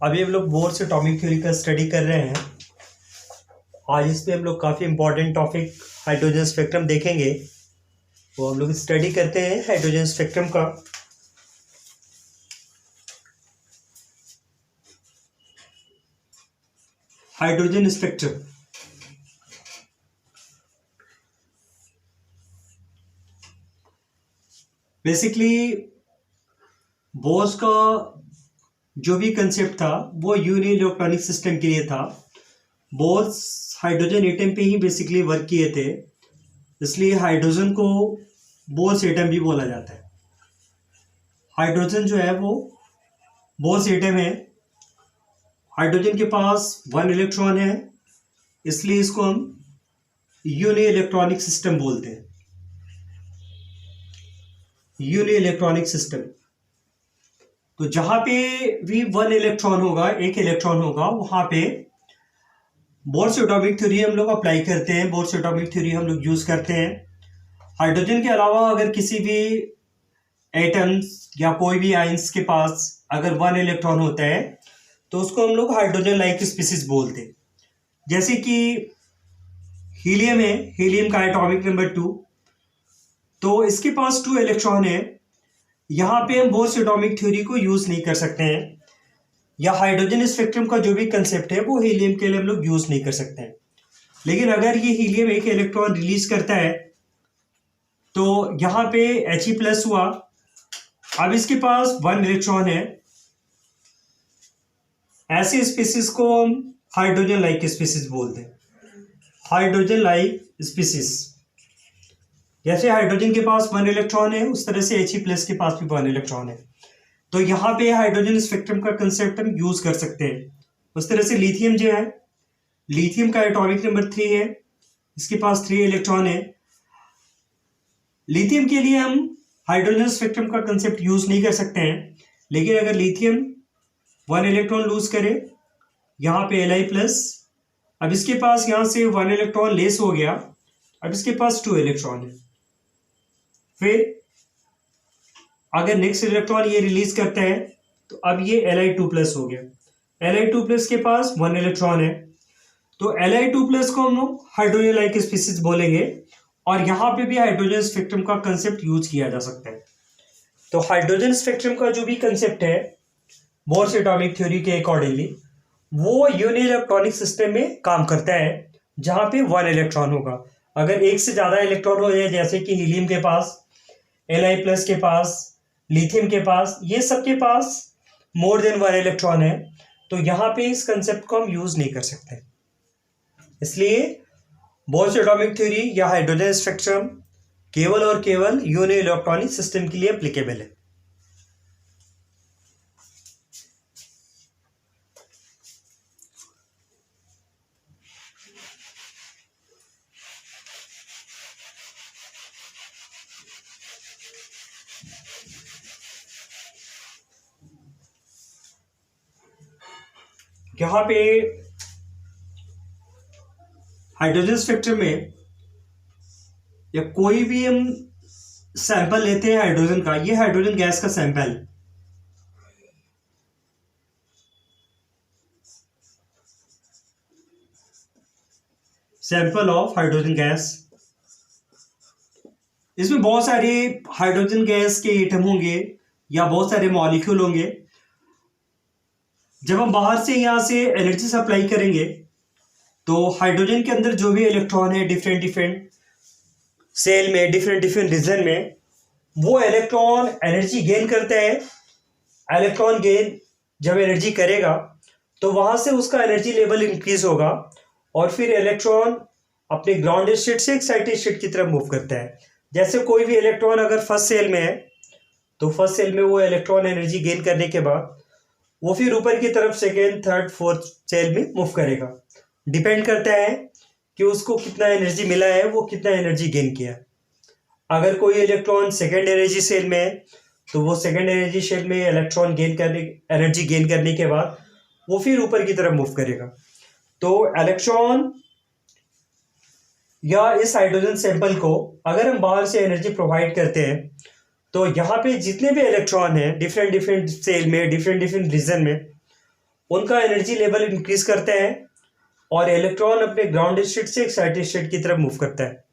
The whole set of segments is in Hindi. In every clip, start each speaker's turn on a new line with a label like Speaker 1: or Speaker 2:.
Speaker 1: अभी हम लोग बोर्स एटॉमिक थ्योरी का स्टडी कर रहे हैं। आज इस पे हम लोग काफ़ी इंपॉर्टेंट टॉपिक हाइड्रोजन स्पेक्ट्रम देखेंगे। तो हम लोग स्टडी करते हैं हाइड्रोजन स्पेक्ट्रम का। हाइड्रोजन स्पेक्ट्रम बेसिकली बोर्स का जो भी कंसेप्ट था वो यूनि इलेक्ट्रॉनिक सिस्टम के लिए था। बोर्स हाइड्रोजन एटम पे ही बेसिकली वर्क किए थे, इसलिए हाइड्रोजन को बोर्स एटम भी बोला जाता है। हाइड्रोजन जो है वो बोर्स एटम है। हाइड्रोजन के पास 1 इलेक्ट्रॉन है, इसलिए इसको हम यूनि इलेक्ट्रॉनिक सिस्टम बोलते हैं। यूनि इलेक्ट्रॉनिक सिस्टम, तो जहां पे भी 1 इलेक्ट्रॉन होगा, एक इलेक्ट्रॉन होगा, वहां पे बोर्स एटॉमिक थ्योरी हम लोग अप्लाई करते हैं। बोर्स एटॉमिक थ्योरी हम लोग यूज करते हैं। हाइड्रोजन के अलावा अगर किसी भी एटम्स या कोई भी आइंस के पास अगर 1 इलेक्ट्रॉन होता है तो उसको हम लोग हाइड्रोजन लाइक स्पीसीज बोलते हैं। जैसे कि हीलियम है, हीलियम का एटॉमिक नंबर 2, तो इसके पास 2 इलेक्ट्रॉन है। यहाँ पे हम बोर्स एटॉमिक थ्योरी को यूज नहीं कर सकते हैं, या हाइड्रोजन स्पेक्ट्रम का जो भी कंसेप्ट है वो हीलियम के लिए हम लोग यूज नहीं कर सकते हैं। लेकिन अगर ये हीलियम एक इलेक्ट्रॉन रिलीज करता है तो यहाँ पे He+ हुआ। अब इसके पास 1 इलेक्ट्रॉन है। ऐसी स्पीसीज को हम हाइड्रोजन लाइक स्पीसीज बोलते हैं। हाइड्रोजन लाइक स्पीसीज, जैसे हाइड्रोजन के पास 1 इलेक्ट्रॉन है उस तरह से He+ के पास भी 1 इलेक्ट्रॉन है। तो यहाँ पे हाइड्रोजन स्पेक्ट्रम का कंसेप्ट हम यूज कर सकते हैं। उस तरह से लिथियम जो है, लिथियम का एटॉमिक नंबर 3 है, इसके पास 3 इलेक्ट्रॉन है। लिथियम के लिए हम हाइड्रोजन स्पेक्ट्रम का कंसेप्ट यूज नहीं कर सकते हैं, लेकिन अगर लिथियम 1 इलेक्ट्रॉन लूज करे, यहाँ पे Li+, अब इसके पास यहाँ से 1 इलेक्ट्रॉन लेस हो गया, अब इसके पास 2 इलेक्ट्रॉन है। फिर अगर नेक्स्ट इलेक्ट्रॉन ये रिलीज करता है तो अब ये Li2+ हो गया। Li2+ के पास 1 इलेक्ट्रॉन है, तो Li2+ को हम लोग हाइड्रोजन लाइक स्पीसीज बोलेंगे, और यहाँ पे भी हाइड्रोजन स्पेक्ट्रम का कंसेप्ट यूज किया जा सकता है। तो हाइड्रोजन स्पेक्ट्रम का जो भी कंसेप्ट है बोर्स एटॉमिक थ्योरी के अकॉर्डिंगली, वो यूनि इलेक्ट्रॉनिक सिस्टम में काम करता है, जहाँ पे 1 इलेक्ट्रॉन होगा। अगर एक से ज्यादा इलेक्ट्रॉन हो जाए, जैसे कि हीलियम के पास, Li+ के पास, लिथियम के पास, ये सब के पास मोर देन 1 इलेक्ट्रॉन है, तो यहाँ पे इस कंसेप्ट को हम यूज नहीं कर सकते। इसलिए बोर्स एटॉमिक थ्योरी या हाइड्रोजन स्पेक्ट्रम केवल और केवल यूनि इलेक्ट्रॉनिक सिस्टम के लिए एप्लीकेबल है। यहाँ पे हाइड्रोजन स्पेक्ट्रम में या कोई भी हम सैंपल लेते हैं हाइड्रोजन का, ये हाइड्रोजन गैस का sample, sample of hydrogen gas. इसमें बहुत सारे हाइड्रोजन गैस के एटम होंगे या बहुत सारे मॉलिक्यूल होंगे। जब हम बाहर से यहाँ से एनर्जी सप्लाई करेंगे तो हाइड्रोजन के अंदर जो भी इलेक्ट्रॉन है डिफरेंट डिफरेंट सेल में, डिफरेंट डिफरेंट रीजन में, वो इलेक्ट्रॉन एनर्जी गेन करता है। इलेक्ट्रॉन गेन जब एनर्जी करेगा तो वहां से उसका एनर्जी लेवल इंक्रीज होगा, और फिर इलेक्ट्रॉन अपने ग्राउंड स्टेट से एक्साइटेड स्टेट की तरफ मूव करता है। जैसे कोई भी इलेक्ट्रॉन अगर फर्स्ट सेल में है तो फर्स्ट सेल में वो इलेक्ट्रॉन एनर्जी गेन करने के बाद वो फिर ऊपर की तरफ सेकेंड, थर्ड, फोर्थ सेल में मूव करेगा। डिपेंड करता है कि उसको कितना एनर्जी मिला है, वो कितना एनर्जी गेन किया। अगर कोई इलेक्ट्रॉन सेकेंड एनर्जी सेल में है तो वो सेकेंड एनर्जी सेल में इलेक्ट्रॉन एनर्जी गेन करने के बाद वो फिर ऊपर की तरफ मूव करेगा। तो इलेक्ट्रॉन या इस हाइड्रोजन सैंपल को अगर हम बाहर से एनर्जी प्रोवाइड करते हैं तो यहाँ पे जितने भी इलेक्ट्रॉन हैं डिफरेंट डिफरेंट सेल में, डिफरेंट डिफरेंट रीजन में, उनका एनर्जी लेवल इंक्रीज करते हैं और इलेक्ट्रॉन अपने ग्राउंड स्टेट से एक्साइटेड स्टेट की तरफ मूव करता है।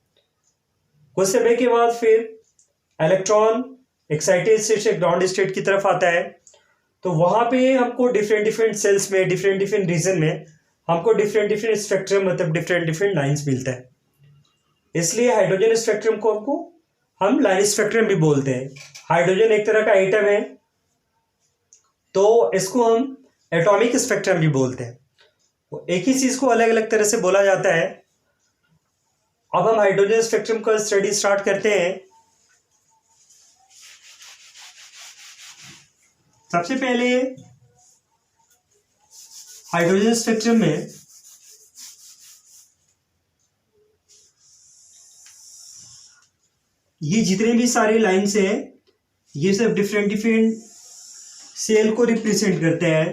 Speaker 1: कुछ समय के बाद फिर इलेक्ट्रॉन एक्साइटेड स्टेट से ग्राउंड स्टेट की तरफ आता है, तो वहां पे हमको डिफरेंट डिफरेंट सेल्स में, डिफरेंट डिफरेंट रीजन में हमको डिफरेंट डिफरेंट स्पेक्ट्रम, मतलब डिफरेंट डिफरेंट लाइंस मिलता है। इसलिए हाइड्रोजन स्पेक्ट्रम को हम लाइन स्पेक्ट्रम भी बोलते हैं। हाइड्रोजन एक तरह का एटम है, तो इसको हम एटॉमिक स्पेक्ट्रम भी बोलते हैं। तो एक ही चीज को अलग अलग तरह से बोला जाता है। अब हम हाइड्रोजन स्पेक्ट्रम का स्टडी स्टार्ट करते हैं। सबसे पहले हाइड्रोजन स्पेक्ट्रम में ये जितने भी सारे लाइन्स हैं, ये सब डिफरेंट डिफरेंट सेल को रिप्रेजेंट करते हैं।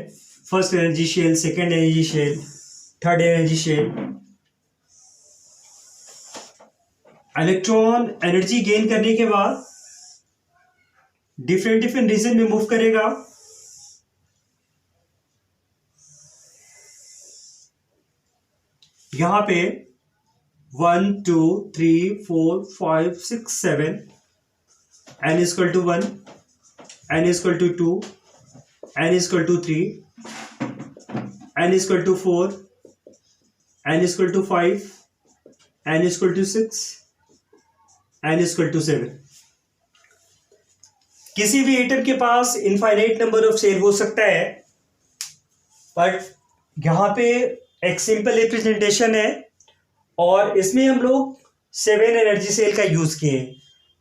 Speaker 1: First energy shell, second energy shell, third energy shell. Electron energy gain करने के बाद डिफरेंट डिफरेंट रीजन में मूव करेगा। यहां पे 1 2 3 4 5 6 7, n is equal to 1, n is equal to 2, n is equal to 3, n is equal to 4, n is equal to 5, n is equal to 6, n is equal to 7। किसी भी एटम के पास इनफाइनाइट नंबर ऑफ सेल हो सकता है, बट यहां पे एक सिंपल रिप्रेजेंटेशन है और इसमें हम लोग 7 एनर्जी सेल का यूज किए हैं।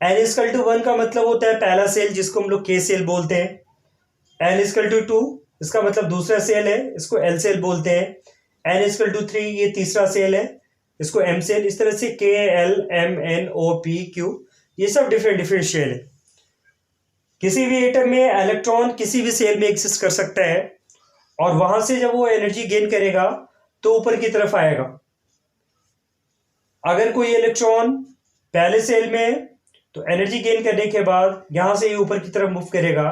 Speaker 1: n इक्वल टू 1 का मतलब होता है पहला सेल, जिसको हम लोग k सेल बोलते हैं। n इक्वल टू 2 इसका मतलब दूसरा सेल है, इसको l सेल बोलते हैं। n इक्वल टू 3 ये तीसरा सेल है, इसको m सेल। इस तरह से k l m n o p q ये सब डिफरेंट डिफरेंट शेल है। किसी भी एटम में इलेक्ट्रॉन किसी भी सेल में एग्जिस्ट कर सकता है और वहां से जब वो एनर्जी गेन करेगा तो ऊपर की तरफ आएगा। अगर कोई इलेक्ट्रॉन पहले सेल में है तो एनर्जी गेन करने के बाद यहां से ये ऊपर की तरफ मूव करेगा।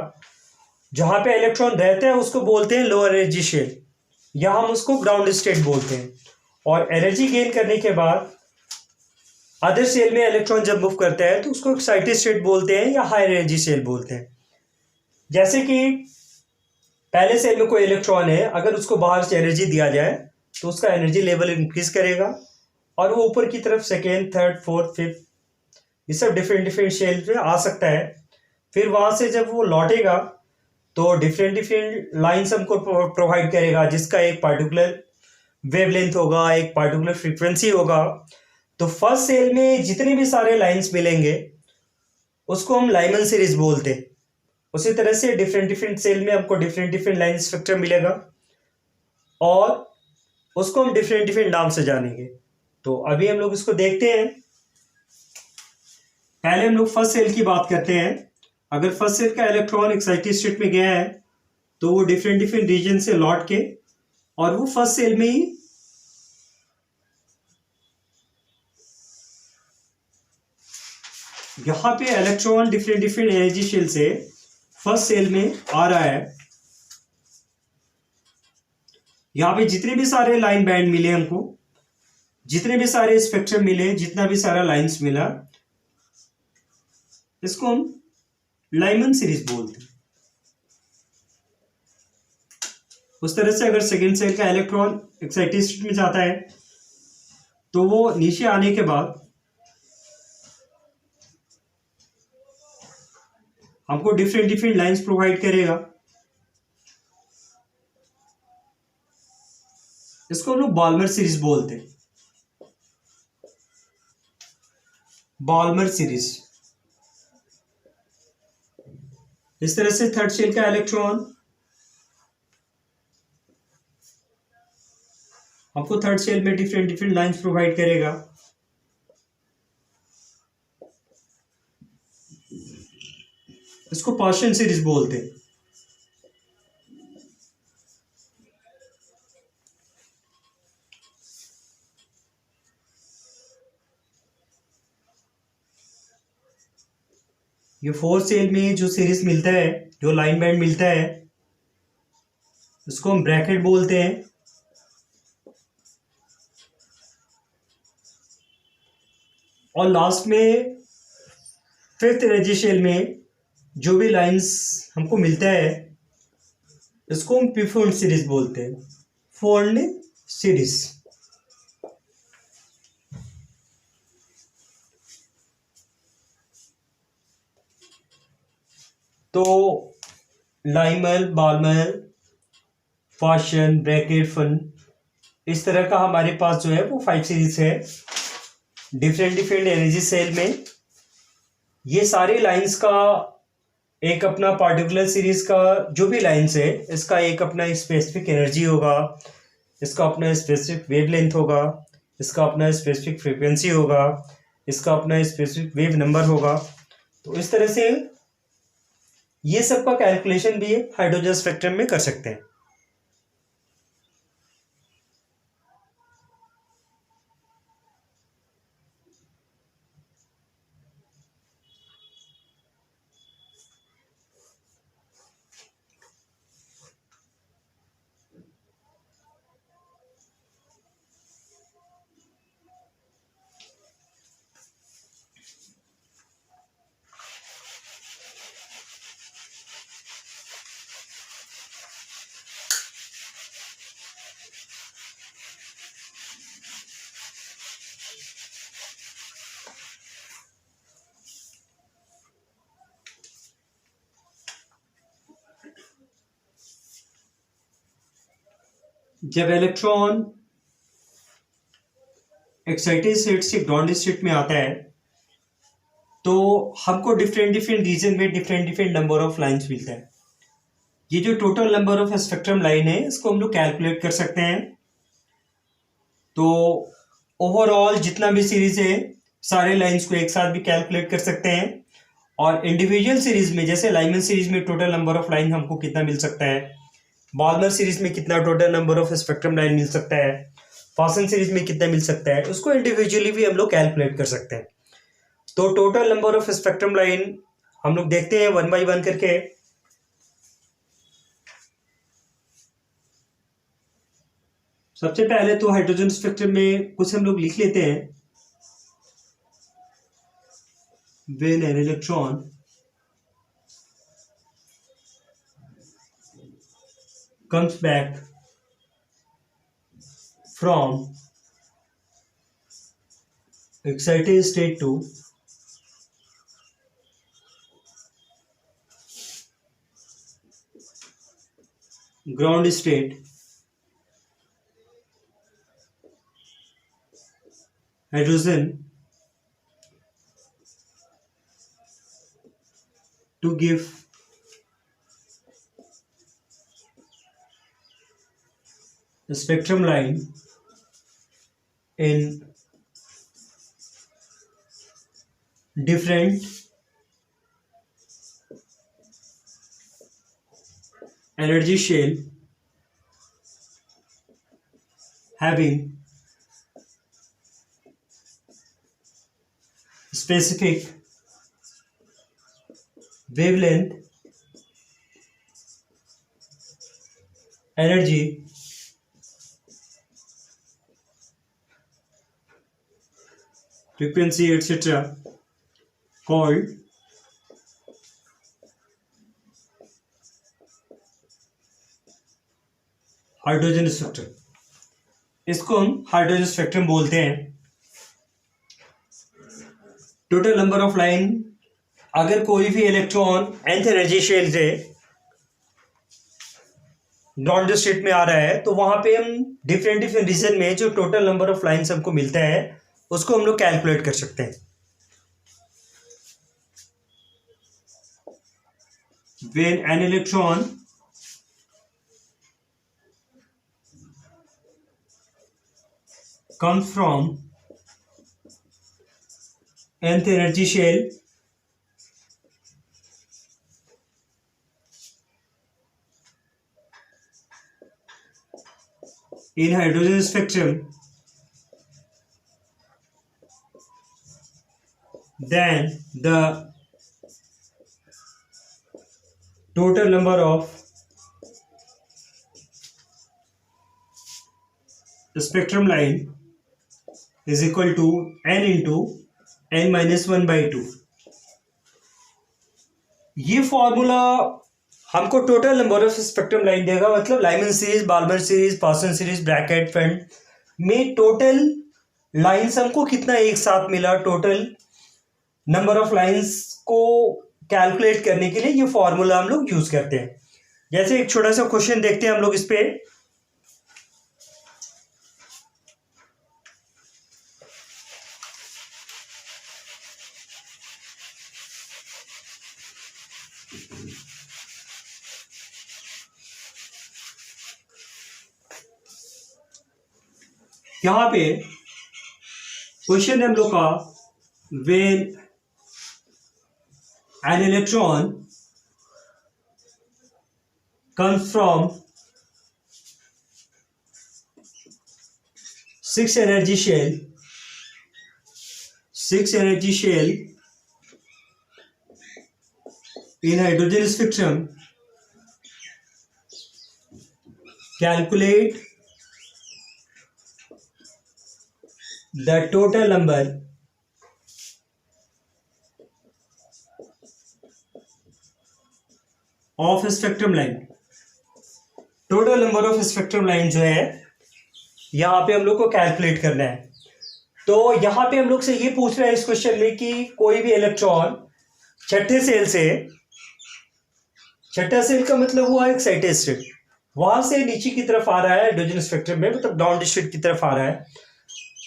Speaker 1: जहां पे इलेक्ट्रॉन रहता है उसको बोलते हैं लोअर एनर्जी शेल, या हम उसको ग्राउंड स्टेट बोलते हैं। और एनर्जी गेन करने के बाद अदर सेल में इलेक्ट्रॉन जब मूव करता है तो उसको एक्साइटेड स्टेट बोलते हैं या हायर एनर्जी सेल बोलते हैं। जैसे कि पहले सेल में कोई इलेक्ट्रॉन है, अगर उसको बाहर से एनर्जी दिया जाए तो उसका एनर्जी लेवल इंक्रीज करेगा और वो ऊपर की तरफ सेकेंड, थर्ड, फोर्थ, फिफ्थ ये सब डिफरेंट डिफरेंट शेल पे आ सकता है। फिर वहां से जब वो लौटेगा तो डिफरेंट डिफरेंट लाइन्स हमको प्रोवाइड करेगा, जिसका एक पार्टिकुलर वेवलेंथ होगा, एक पार्टिकुलर फ्रीक्वेंसी होगा। तो फर्स्ट सेल में जितने भी सारे लाइन्स मिलेंगे उसको हम लाइमन सीरीज बोलते हैं। उसी तरह से डिफरेंट डिफरेंट सेल में हमको डिफरेंट डिफरेंट लाइन स्पेक्ट्रम मिलेगा और उसको हम डिफरेंट डिफरेंट नाम से जानेंगे। तो अभी हम लोग इसको देखते हैं। पहले हम लोग फर्स्ट सेल की बात करते हैं। अगर फर्स्ट सेल का इलेक्ट्रॉन एक्साइटेड स्टेट में गया है तो वो डिफरेंट डिफरेंट रीजन से लौट के और वो फर्स्ट सेल में ही यहां पे electron different different energy shell से फर्स्ट सेल में आ रहा है। यहां पे जितने भी सारे लाइन बैंड मिले हमको, जितने भी सारे स्पेक्ट्रम मिले, जितना भी सारा लाइंस मिला, इसको हम लाइमन सीरीज बोलते हैं। उस तरह से अगर सेकेंड सेल का इलेक्ट्रॉन एक्साइटेड स्टेट में जाता है तो वो नीचे आने के बाद हमको डिफरेंट डिफरेंट लाइंस प्रोवाइड करेगा। इसको हम लोग बॉल्मर सीरीज बोलते हैं। बॉल्मर सीरीज। इस तरह से थर्ड सेल का इलेक्ट्रॉन हमको थर्ड सेल में डिफरेंट डिफरेंट लाइंस प्रोवाइड करेगा। इसको पार्शियल सीरीज बोलते हैं। ये फोर्थ सेल में जो सीरीज मिलता है, जो लाइन बैंड मिलता है, इसको हम ब्रैकेट बोलते हैं। और लास्ट में फिफ्थ एनर्जी शेल में जो भी लाइंस हमको मिलता है इसको हम पीफोल्ड सीरीज बोलते हैं, फोल्ड सीरीज। तो लाइमर, बाल्मर, फाशन, ब्रैकेट, फन, इस तरह का हमारे पास जो है वो 5 सीरीज है डिफरेंट डिफरेंट एनर्जी सेल में। ये सारे लाइंस का एक अपना पार्टिकुलर सीरीज का जो भी लाइंस है इसका एक अपना स्पेसिफिक एनर्जी होगा, इसका अपना स्पेसिफिक वेवलेंथ होगा, इसका अपना स्पेसिफिक फ्रीक्वेंसी होगा, इसका अपना स्पेसिफिक वेव नंबर होगा। तो इस तरह से ये सब का कैलकुलेशन भी हाइड्रोजन स्पेक्ट्रम में कर सकते हैं। जब इलेक्ट्रॉन एक्साइटेड स्टेट से ग्राउंड स्टेट में आता है तो हमको डिफरेंट डिफरेंट रीजन में different different number of lines मिलता है। ये जो total number of spectrum line है इसको हम लोग कैलकुलेट कर सकते हैं। तो ओवरऑल जितना भी सीरीज है सारे लाइंस को एक साथ भी कैलकुलेट कर सकते हैं, और इंडिविजुअल सीरीज में जैसे लाइमन सीरीज में टोटल नंबर ऑफ लाइन हमको कितना मिल सकता है, बाल्मर सीरीज में कितना total number of spectrum line मिल सकता है, फासन सीरीज में कितना मिल सकता है, उसको इंडिविजुअली भी हम लोग कैलकुलेट कर सकते हैं। तो total number of spectrum line हम लोग देखते हैं 1 बाय 1 करके। सबसे पहले तो हाइड्रोजन स्पेक्ट्रम में कुछ हम लोग लिख लेते हैं। When an electron comes back from excited state to ground state, hydrogen to give the spectrum line in different energy shell having specific wavelength, energy, frequency, etc. called hydrogen spectrum. इसको हम हाइड्रोजन स्पेक्ट्रम बोलते हैं। टोटल नंबर ऑफ लाइन, अगर कोई भी इलेक्ट्रॉन nth एनर्जी शेल से ग्राउंड स्टेट में आ रहा है तो वहां पे हम डिफरेंट डिफरेंट रीजन में जो टोटल नंबर ऑफ लाइंस हमको मिलता है उसको हम लोग कैलकुलेट कर सकते हैं। When an electron comes from nth energy shell in hydrogen spectrum, then the total number of spectrum line is equal to n into n-1/2। ये फॉर्मूला हमको total number of spectrum line देगा, मतलब Lyman series, Balmer series, Paschen series, Brackett Pfund में टोटल लाइंस हमको कितना एक साथ मिला। टोटल नंबर ऑफ लाइंस को कैलकुलेट करने के लिए ये फॉर्मूला हम लोग यूज करते हैं। जैसे एक छोटा सा क्वेश्चन देखते हैं हम लोग इस पे। यहां पे क्वेश्चन है हम लोग का, when an electron comes from 6 energy shell in hydrogen spectrum, calculate the total number of spectrum line। Total number of spectrum line जो है यहाँ पे हम लोग को कैलकुलेट करना है। तो यहाँ पे हम लोग से ये पूछ रहा है इस क्वेश्चन में कि कोई भी इलेक्ट्रॉन छठे सेल का मतलब हुआ एक्साइटेड स्टेट, वहां से नीचे की तरफ आ रहा है हाइड्रोजन स्पेक्ट्रम में, मतलब डाउन स्टेट की तरफ आ रहा है।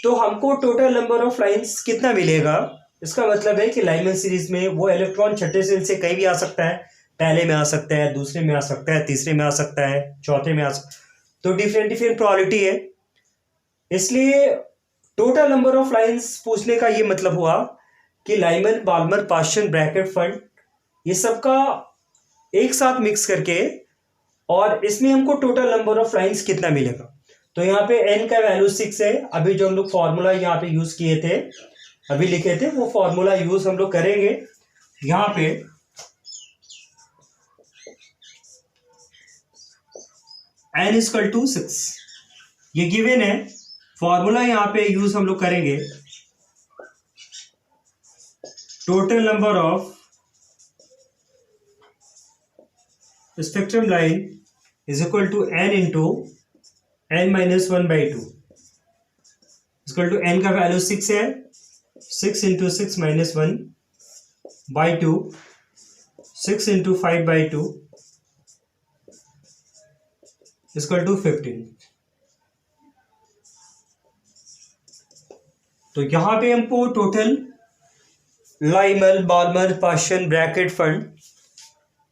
Speaker 1: तो हमको टोटल नंबर ऑफ लाइंस कितना मिलेगा, इसका मतलब है कि लाइमन सीरीज में वो इलेक्ट्रॉन छठे सेल से कहीं भी आ सकता है, पहले में आ सकता है, दूसरे में आ सकता है, तीसरे में आ सकता है, चौथे में आ सकता है। तो डिफरेंट प्रोबेबिलिटी है, इसलिए टोटल नंबर ऑफ लाइंस पूछने का ये मतलब हुआ कि Lyman, Balmer, Paschen, Brackett Pfund ये सबका एक साथ मिक्स करके और इसमें हमको टोटल नंबर ऑफ लाइंस कितना मिलेगा। तो यहाँ पे n का वैल्यू 6 है। अभी जो हम लोग फॉर्मूला यहाँ पे यूज किए थे, अभी लिखे थे, वो फॉर्मूला यूज हम लोग करेंगे। यहाँ पे n इक्वल टू 6 ये गिवन है, फॉर्मूला यहाँ पे यूज हम लोग करेंगे। Total number of spectrum line is equal to n into n-1/2 equal to n का वैल्यू 6 है, 6 इंटू 6-1/2, 6 इंटू 5/2 इक्वल टू 15। तो यहां पे हमको total Lyman, Balmer, Paschen, Brackett Pfund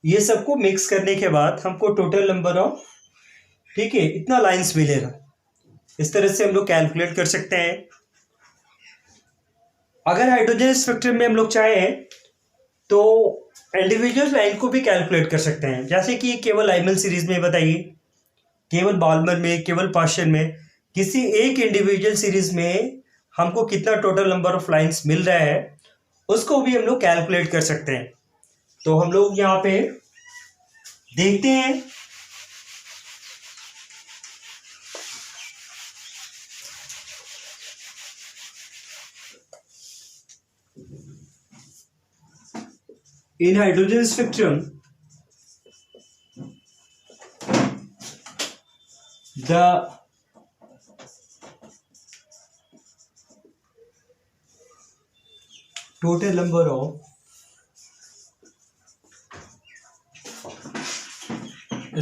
Speaker 1: ये सबको मिक्स करने के बाद हमको टोटल नंबर ऑफ, ठीक है, इतना लाइंस मिलेगा। इस तरह से हम लोग कैलकुलेट कर सकते हैं। अगर हाइड्रोजन स्पेक्ट्रम में हम लोग चाहें तो इंडिविजुअल लाइन को भी कैलकुलेट कर सकते हैं, जैसे कि केवल लाइमन सीरीज में बताइए, केवल बाल्मर में, केवल पाश्चन में, किसी एक इंडिविजुअल सीरीज में हमको कितना टोटल नंबर ऑफ लाइंस मिल रहा है उसको भी हम लोग कैलकुलेट कर सकते हैं। तो हम लोग यहाँ पे देखते हैं। In hydrogen spectrum the total number of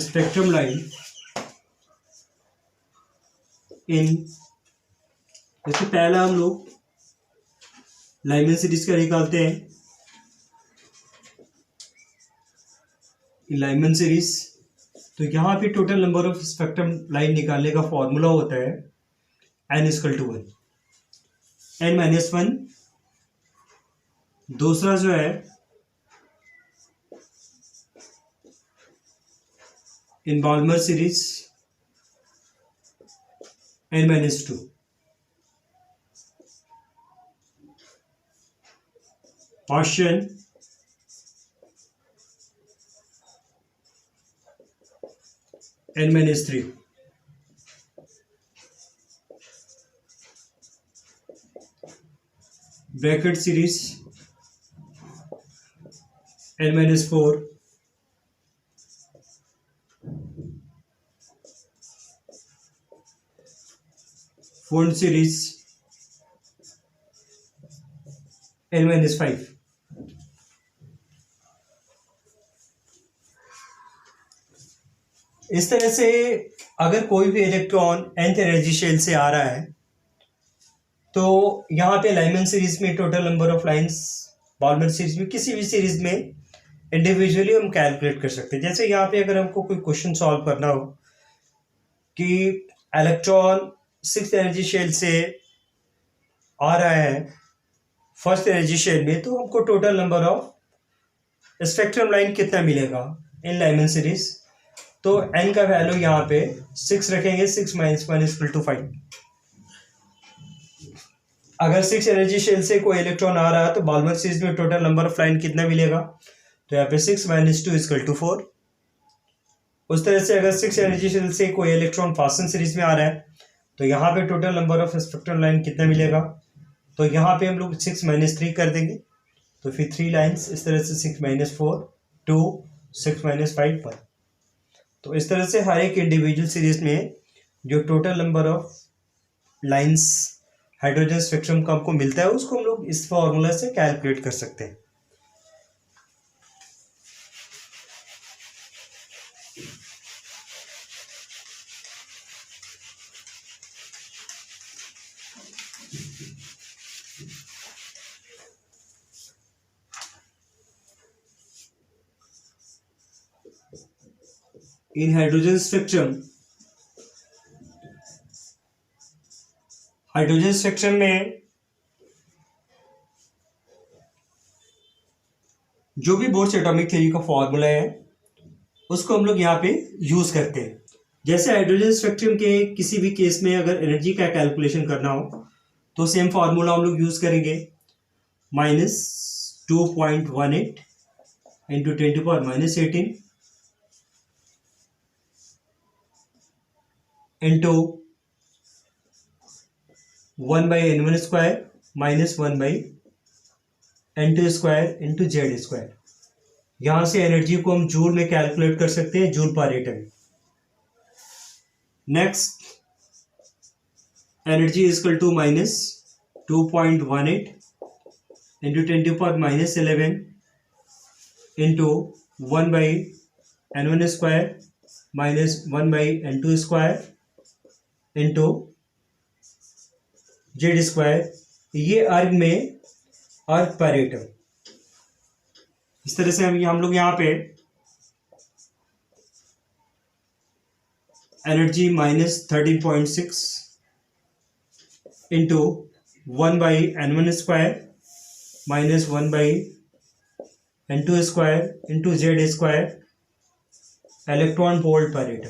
Speaker 1: spectrum line in, जैसे पहला हम लोग लाइमन सीरीज का निकालते हैं, लाइमन सीरीज। तो यहाँ पे total number of spectrum line निकालने का फॉर्मूला होता है n इक्वल टू 1, n-1। दूसरा जो है in Balmer series n-2। Paschen n-3। Brackett series N-4 Pfund series N-5। इस तरह से अगर कोई भी इलेक्ट्रॉन nth एनर्जी शेल से आ रहा है तो यहाँ पे लाइमन सीरीज में total number of lines, Balmer series में, किसी भी सीरीज में इंडिविजुअली हम कैलकुलेट कर सकते हैं। जैसे यहाँ पे अगर हमको कोई क्वेश्चन सॉल्व करना हो कि इलेक्ट्रॉन सिक्स एनर्जी शेल से आ रहा है फर्स्ट एनर्जी शेल में, तो हमको total number of spectrum line कितना मिलेगा इन लाइमन सीरीज। तो n का वैल्यू यहाँ पे 6 रखेंगे, 6 माइनस 1 इक्वल टू 5। अगर 6 एनर्जी शेल से कोई इलेक्ट्रॉन आ रहा है तो बॉल्मर सीरीज में टोटल नंबर ऑफ लाइन कितना मिलेगा, तो यहाँ पे 6 माइनस 2 इक्वल टू 4। उस तरह से अगर 6 एनर्जी शेल से कोई इलेक्ट्रॉन फासन सीरीज में आ रहा है तो यहाँ पे total number of spectrum line कितना मिलेगा, तो यहाँ पे हम लोग 6 माइनस 3 कर देंगे, तो फिर 3 लाइन्स इस तरह से 6 माइनस 4 2 6 माइनस 5 1। तो इस तरह से हर एक इंडिविजुअल सीरीज में जो total number of lines hydrogen spectrum का हमको मिलता है उसको हम लोग इस फॉर्मूला से कैलकुलेट कर सकते हैं। इन हाइड्रोजन स्पेक्ट्रम में जो भी बोर्स एटॉमिक थ्योरी का फॉर्मूला है उसको हम लोग यहाँ पे यूज करते हैं। जैसे हाइड्रोजन स्पेक्ट्रम के किसी भी केस में अगर एनर्जी का कैलकुलेशन करना हो तो सेम फॉर्मूला हम लोग यूज करेंगे, -2.18 into 10⁻18 into 1/n1 square minus 1/n2 square into Z square. यहां से एनर्जी को हम जूल में कैलकुलेट कर सकते हैं, joule per atom. Next, energy is equal to -2.18 into 10⁻11 into 1/n1 square minus 1/n2 square into Z square. ये अर्ग में अर्ग पर एटम। इस तरह से हम लोग यहाँ पे energy -13.6 into 1/n1 square minus 1/n2 square into Z square electron volt पर एटम।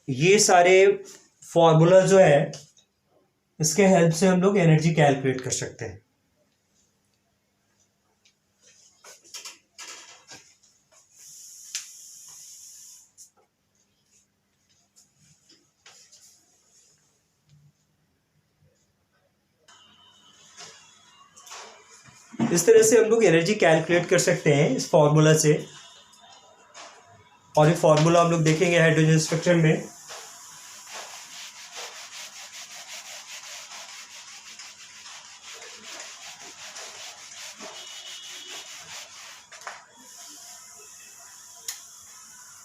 Speaker 1: ये सारे फॉर्मूला जो है इसके हेल्प से हम लोग एनर्जी कैलकुलेट कर सकते हैं। इस तरह से हम लोग एनर्जी कैलकुलेट कर सकते हैं इस फॉर्मूला से। और ये फॉर्मूला हम लोग देखेंगे हाइड्रोजन स्पेक्ट्रम में।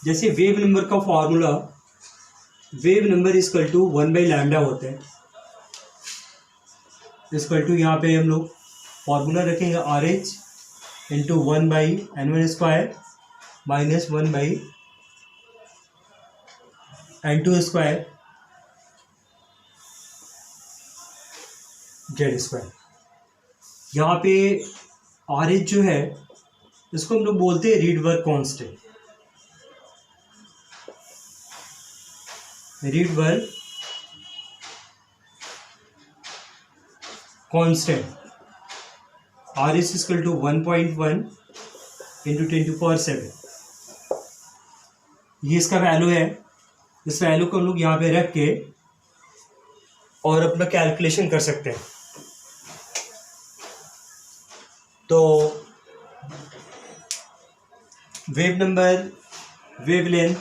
Speaker 1: जैसे वेव नंबर का formula, wave number equal to 1/λ होता है। इक्वल टू यहाँ पे हम लोग फॉर्मूला रखेंगे RH into 1/n1 square minus 1/n2 square Z square. यहाँ पे RH जो है इसको हम लोग बोलते हैं Rydberg constant. Rydberg constant RH equal to 1.1 into 10⁻7। ये इसका वैल्यू है। इस वैल्यू को हम लोग यहाँ पे रख के और अपना कैलकुलेशन कर सकते हैं। तो वेव नंबर, वेवलेंथ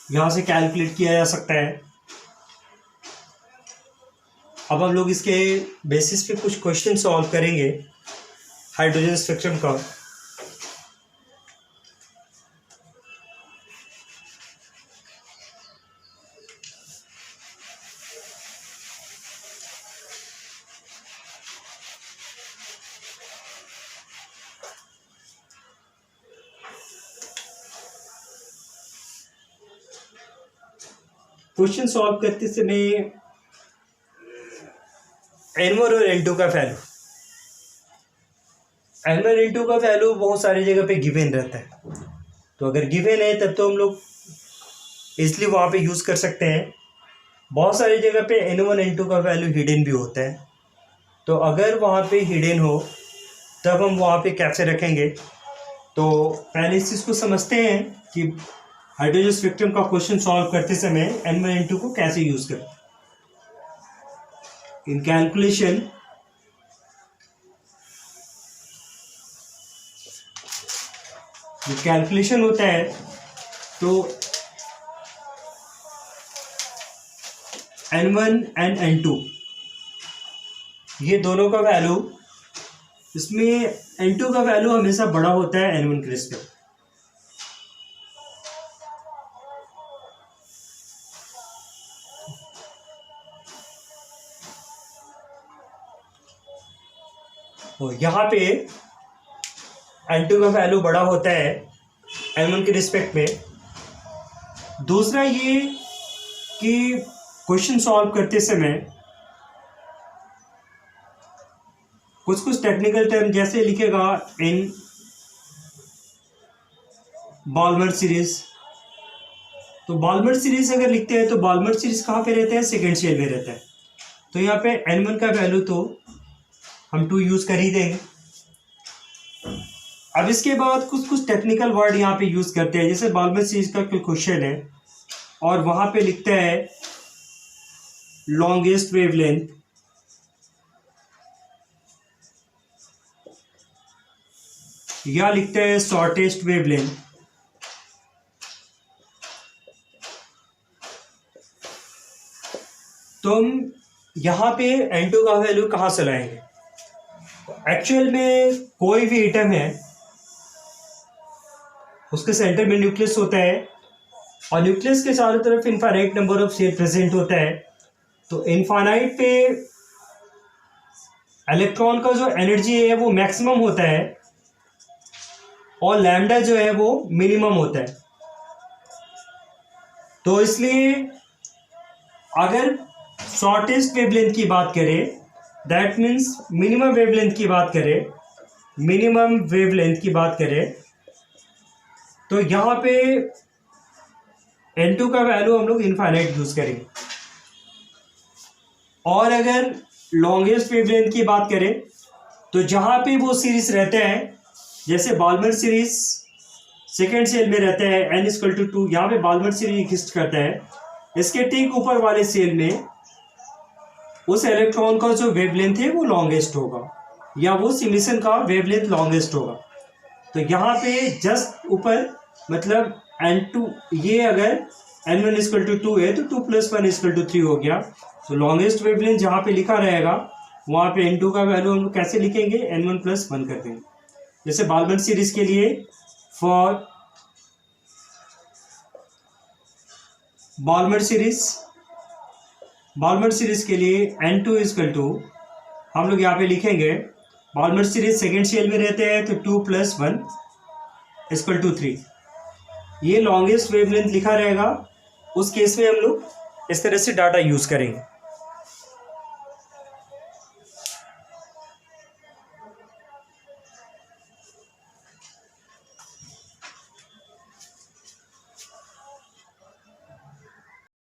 Speaker 1: यहाँ से कैलकुलेट किया जा सकता है। अब हम लोग इसके बेसिस पे कुछ क्वेश्चन सॉल्व करेंगे हाइड्रोजन स्पेक्ट्रम का। क्वेश्चन सॉल्व करते समय N1 और N2 का वैल्यू, N1 N2 का वैल्यू बहुत सारी जगह पे गिवन रहता है। तो अगर गिवन है तब तो हम लोग इसलिए वहाँ पे यूज़ कर सकते हैं। बहुत सारी जगह पे N1 N2 का वैल्यू हिडन भी होता है। तो अगर वहाँ पे हिडन हो तब हम वहाँ पे कैसे रखेंगे। तो पहले इस चीज़ को समझते हैं कि हाइड्रोजन स्पेक्ट्रम का क्वेश्चन सॉल्व करते समय N1 N2 को कैसे यूज़ करें। इन कैलकुलेशन जो कैलकुलेशन होता है तो N1 एंड N2 ये दोनों का वैल्यू, इसमें N2 का वैल्यू हमेशा बड़ा होता है N1 के रिस्पेक्ट। तो यहाँ पे N2 का वैल्यू बड़ा होता है N1 के रिस्पेक्ट में। दूसरा ये कि क्वेश्चन सॉल्व करते समय कुछ कुछ टेक्निकल टर्म जैसे लिखेगा इन बॉल्मर सीरीज। तो बॉल्मर सीरीज अगर लिखते हैं तो बॉल्मर सीरीज कहाँ पे रहता है, सेकेंड शेल में रहता है। तो यहाँ पे N1 का वैल्यू तो हम 2 यूज़ कर ही देंगे। अब इसके बाद कुछ कुछ टेक्निकल वर्ड यहाँ पे यूज़ करते हैं। जैसे बॉल्मर सीरीज का कोई क्वेश्चन है और वहाँ पे लिखता है लॉन्गेस्ट वेवलेंथ, या लिखते हैं शॉर्टेस्ट वेवलेंथ। तो हम यहाँ पे N2 का वैल्यू कहाँ से लाएंगे। एक्चुअल में कोई भी एटम है उसके सेंटर में न्यूक्लियस होता है और न्यूक्लियस के चारों तरफ infinite number of shell present होता है। तो इनफाइनाइट पे इलेक्ट्रॉन का जो एनर्जी है वो मैक्सिमम होता है और लैम्डा जो है वो मिनिमम होता है। तो इसलिए अगर शॉर्टेस्ट वेवलेंथ की बात करें, दैट मीन्स मिनिमम वेवलेंथ की बात करें, मिनिमम वेवलेंथ की बात करें तो यहाँ पे N2 का वैल्यू हम लोग इनफाइनाइट यूज करेंगे। और अगर लॉन्गेस्ट वेवलेंथ की बात करें तो जहाँ पे वो सीरीज रहते हैं, जैसे बॉल्मर सीरीज सेकेंड सेल में रहता है n=2, यहाँ पे बॉल्मर सीरीज एग्जिस्ट करता है। इसके ठीक ऊपर वाले सेल में उस इलेक्ट्रॉन का जो वेवलेंथ है वो लॉन्गेस्ट होगा या वो सिमिशन का वेवलेंथ लॉन्गेस्ट होगा। तो यहाँ पे जस्ट ऊपर मतलब N2, ये अगर N1=2 है तो 2 + 1 = 3 हो गया। तो लॉन्गेस्ट वेवलेंथ जहाँ पे लिखा रहेगा वहाँ पे N2 का वैल्यू हम लोग कैसे लिखेंगे, N1 + 1 कर देंगे। जैसे बॉल्मर सीरीज के लिए फॉर बॉल्मर सीरीज के लिए N2 = हम लोग यहाँ पे लिखेंगे, बॉल्मर सीरीज सेकेंड शेल में रहते हैं तो 2 + 1 = 3। ये लॉन्गेस्ट वेवलेंथ लिखा रहेगा। उस केस में हम लोग इस तरह से डाटा यूज़ करेंगे।